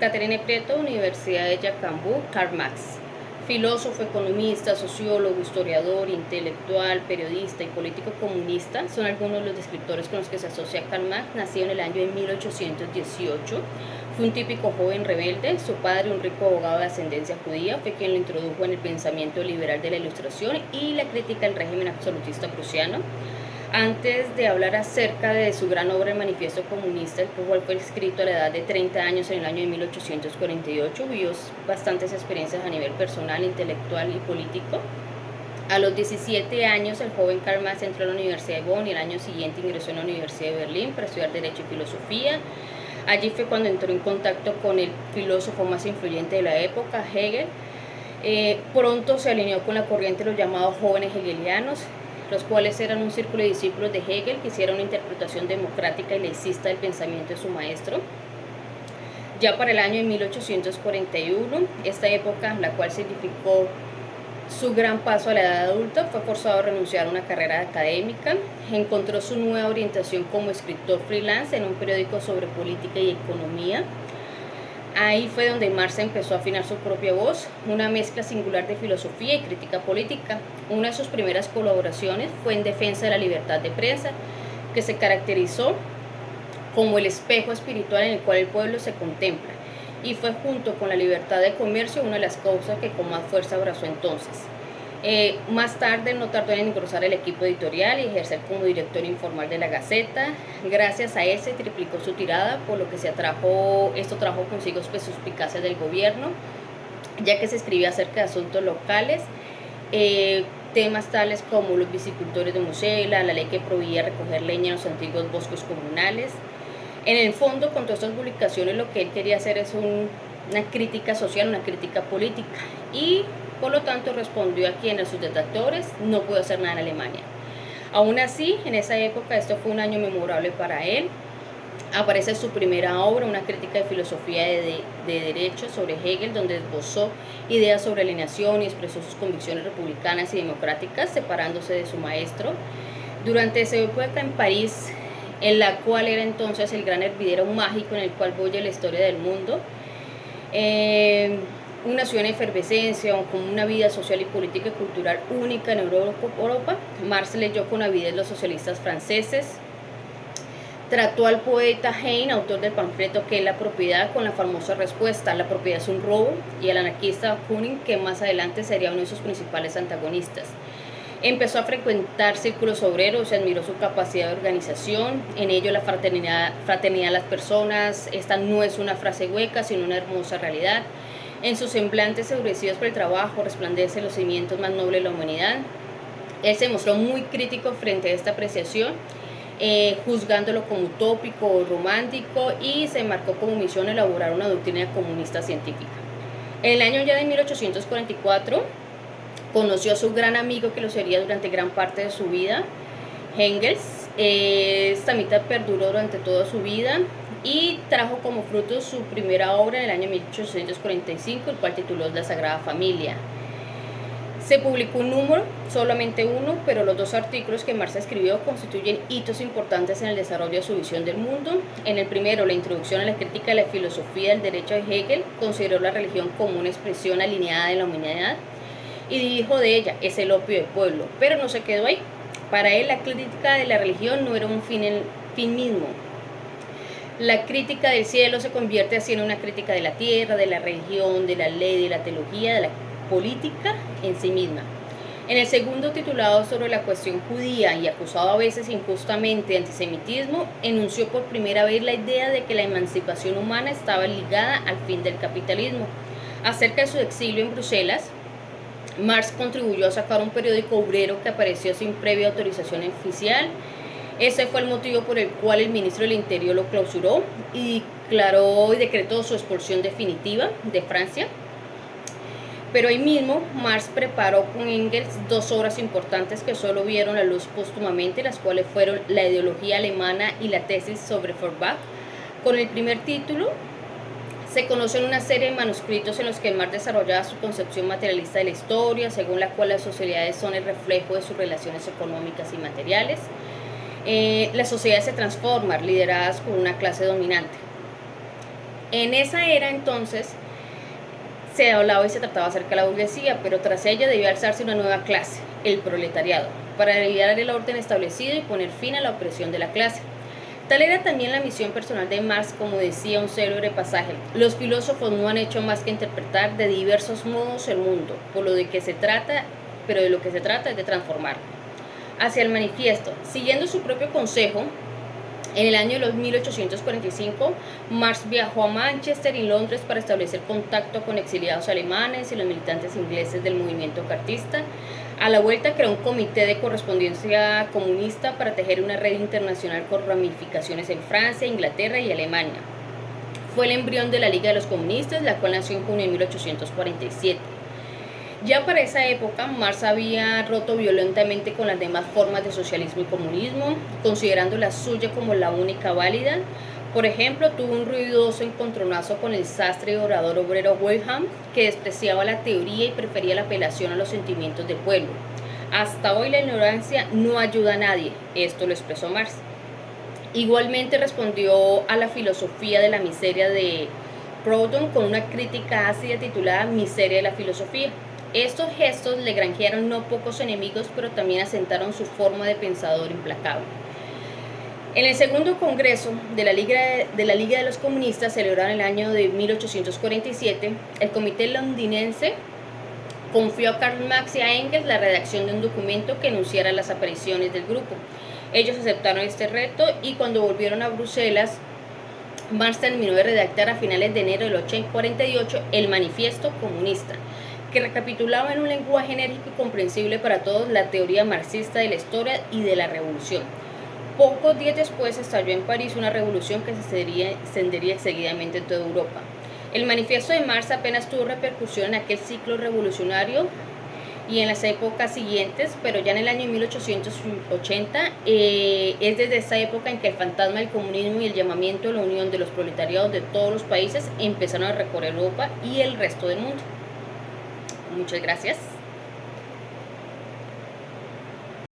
Caterine Prieto, Universidad de Yacambú, Karl Marx. Filósofo, economista, sociólogo, historiador, intelectual, periodista y político comunista son algunos de los descriptores con los que se asocia Karl Marx. Nacido en el año de 1818, fue un típico joven rebelde. Su padre, un rico abogado de ascendencia judía, fue quien lo introdujo en el pensamiento liberal de la Ilustración y la crítica al régimen absolutista prusiano. Antes de hablar acerca de su gran obra El Manifiesto Comunista, el cual fue escrito a la edad de 30 años en el año de 1848, vivió bastantes experiencias a nivel personal, intelectual y político. A los 17 años, el joven Karl Marx entró a la Universidad de Bonn y el año siguiente ingresó en la Universidad de Berlín para estudiar Derecho y Filosofía. Allí fue cuando entró en contacto con el filósofo más influyente de la época, Hegel. Pronto se alineó con la corriente de los llamados jóvenes hegelianos, los cuales eran un círculo de discípulos de Hegel que hicieron una interpretación democrática y laicista del pensamiento de su maestro. Ya para el año de 1841, esta época, la cual significó su gran paso a la edad adulta, fue forzado a renunciar a una carrera académica. Encontró su nueva orientación como escritor freelance en un periódico sobre política y economía. Ahí fue donde Marx empezó a afinar su propia voz, una mezcla singular de filosofía y crítica política. Una de sus primeras colaboraciones fue en defensa de la libertad de prensa, que se caracterizó como el espejo espiritual en el cual el pueblo se contempla, y fue junto con la libertad de comercio una de las causas que con más fuerza abrazó entonces. Más tarde no tardó en engrosar el equipo editorial y ejercer como director informal de la Gaceta. Gracias a ese triplicó su tirada, por lo que esto trajo consigo suspicacias del gobierno, ya que se escribía acerca de asuntos locales, temas tales como los viticultores de Mosela, la ley que prohibía recoger leña en los antiguos bosques comunales. En el fondo, con todas estas publicaciones, lo que él quería hacer es una crítica social, una crítica política, y por lo tanto respondió a sus detractores: no puedo hacer nada en Alemania. Aún así, en esa época, esto fue un año memorable para él. Aparece su primera obra, una crítica de filosofía de derecho sobre Hegel, donde esbozó ideas sobre alienación y expresó sus convicciones republicanas y democráticas, separándose de su maestro. Durante esa época en París, en la cual era entonces el gran hervidero mágico en el cual bolle la historia del mundo, una ciudad en efervescencia, con una vida social y política y cultural única en Europa, Marx leyó con avidez los socialistas franceses. Trató al poeta Heine, autor del panfleto ¿Qué es la propiedad?, con la famosa respuesta: la propiedad es un robo, y al anarquista Kunin, que más adelante sería uno de sus principales antagonistas. Empezó a frecuentar círculos obreros, se admiró su capacidad de organización, en ello la fraternidad de las personas. Esta no es una frase hueca, sino una hermosa realidad. En sus semblantes endurecidos por el trabajo resplandecen los cimientos más nobles de la humanidad. Él se mostró muy crítico frente a esta apreciación, juzgándolo como utópico o romántico, y se marcó como misión elaborar una doctrina comunista científica. En el año ya de 1844 conoció a su gran amigo que lo sería durante gran parte de su vida, Engels. Esta amistad perduró durante toda su vida y trajo como fruto su primera obra en el año 1845, el cual tituló La Sagrada Familia. Se publicó un número, solamente uno, pero los dos artículos que Marx escribió constituyen hitos importantes en el desarrollo de su visión del mundo. En el primero, la introducción a la crítica de la filosofía del derecho de Hegel, consideró la religión como una expresión alineada de la humanidad y dijo de ella: es el opio del pueblo. Pero no se quedó ahí. Para él, la crítica de la religión no era un fin mismo. La crítica del cielo se convierte así en una crítica de la tierra, de la religión, de la ley, de la teología, de la política en sí misma. En el segundo, titulado sobre la cuestión judía y acusado a veces injustamente de antisemitismo, enunció por primera vez la idea de que la emancipación humana estaba ligada al fin del capitalismo. Acerca de su exilio en Bruselas, Marx contribuyó a sacar un periódico obrero que apareció sin previa autorización oficial. Ese fue el motivo por el cual el ministro del Interior lo clausuró y decretó su expulsión definitiva de Francia. Pero ahí mismo Marx preparó con Engels dos obras importantes que solo vieron la luz póstumamente, las cuales fueron La ideología alemana y la tesis sobre Feuerbach. Con el primer título se conocen una serie de manuscritos en los que Marx desarrollaba su concepción materialista de la historia, según la cual las sociedades son el reflejo de sus relaciones económicas y materiales. Las sociedades se transforman, lideradas por una clase dominante. En esa era entonces se hablaba y se trataba acerca de la burguesía, pero tras ella debió alzarse una nueva clase, el proletariado, para aliviar el orden establecido y poner fin a la opresión de la clase. Tal era también la misión personal de Marx, como decía un célebre pasaje: los filósofos no han hecho más que interpretar de diversos modos el mundo, por lo de que se trata, pero de lo que se trata es de transformar. Hacia el manifiesto, siguiendo su propio consejo, en el año de 1845, Marx viajó a Manchester y Londres para establecer contacto con exiliados alemanes y los militantes ingleses del movimiento cartista. A la vuelta creó un comité de correspondencia comunista para tejer una red internacional con ramificaciones en Francia, Inglaterra y Alemania. Fue el embrión de la Liga de los Comunistas, la cual nació en junio de 1847. Ya para esa época, Marx había roto violentamente con las demás formas de socialismo y comunismo, considerando la suya como la única válida. Por ejemplo, tuvo un ruidoso encontronazo con el sastre y orador obrero Wellham, que despreciaba la teoría y prefería la apelación a los sentimientos del pueblo. Hasta hoy la ignorancia no ayuda a nadie, esto lo expresó Marx. Igualmente respondió a la filosofía de la miseria de Proudhon con una crítica ácida titulada Miseria de la filosofía. Estos gestos le granjearon no pocos enemigos, pero también asentaron su forma de pensador implacable. En el segundo congreso de la Liga de los Comunistas, celebrado en el año de 1847, el comité londinense confió a Karl Marx y a Engels la redacción de un documento que enunciara las apariciones del grupo. Ellos aceptaron este reto y cuando volvieron a Bruselas, Marx terminó de redactar a finales de enero del 1848 el Manifiesto Comunista, que recapitulaba en un lenguaje enérgico y comprensible para todos la teoría marxista de la historia y de la revolución. Pocos días después estalló en París una revolución que se extendería seguidamente en toda Europa. El manifiesto de Marx apenas tuvo repercusión en aquel ciclo revolucionario y en las épocas siguientes, pero ya en el año 1880 es desde esa época en que el fantasma del comunismo y el llamamiento a la unión de los proletariados de todos los países empezaron a recorrer Europa y el resto del mundo. Muchas gracias.